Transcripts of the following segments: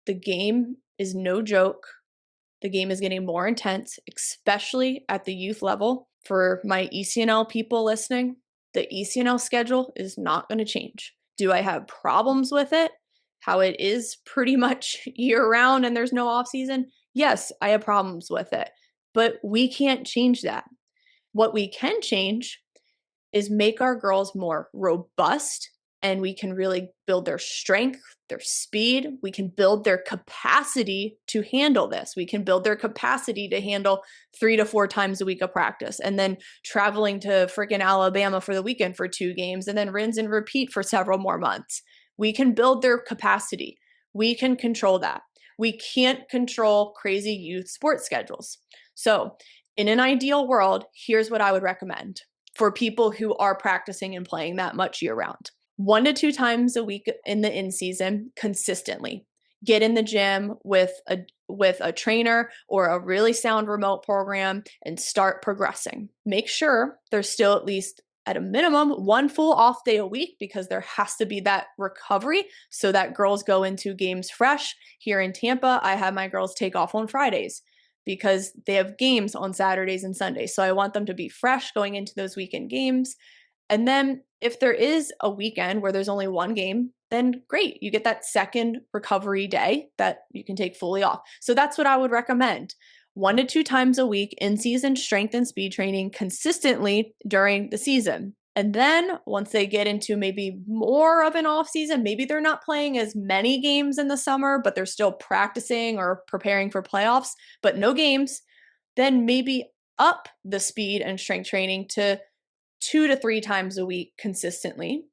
The game is no joke. The game is getting more intense, especially at the youth level. For my ECNL people listening, the ECNL schedule is not going to change. Do I have problems with it? How it is pretty much year round and there's no off season? Yes, I have problems with it, but we can't change that. What we can change is make our girls more robust, and we can really build their strength, their speed. We can build their capacity to handle this. We can build their capacity to handle 3 to 4 times a week of practice, and then traveling to freaking Alabama for the weekend for 2 games, and then rinse and repeat for several more months. We can build their capacity. We can control that. We can't control crazy youth sports schedules. So in an ideal world, here's what I would recommend for people who are practicing and playing that much year round. 1 to 2 times a week in the in season consistently. Get in the gym with a trainer or a really sound remote program and start progressing. Make sure there's still at least at a minimum 1 full off day a week, because there has to be that recovery so that girls go into games fresh. Here in Tampa, I have my girls take off on Fridays because they have games on Saturdays and Sundays. So I want them to be fresh going into those weekend games. And then if there is a weekend where there's only 1 game, then great. You get that second recovery day that you can take fully off. So that's what I would recommend. 1 to 2 times a week in season strength and speed training consistently during the season. And then once they get into maybe more of an off season, maybe they're not playing as many games in the summer, but they're still practicing or preparing for playoffs, but no games, then maybe up the speed and strength training to 2 to 3 times a week consistently.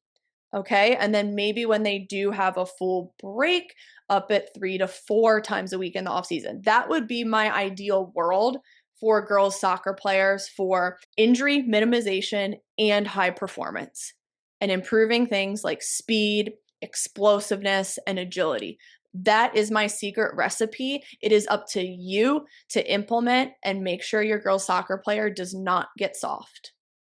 Okay. And then maybe when they do have a full break, up at 3 to 4 times a week in the off season. That would be my ideal world for girls soccer players, for injury minimization and high performance, and improving things like speed, explosiveness, and agility. That is my secret recipe. It is up to you to implement and make sure your girls soccer player does not get soft.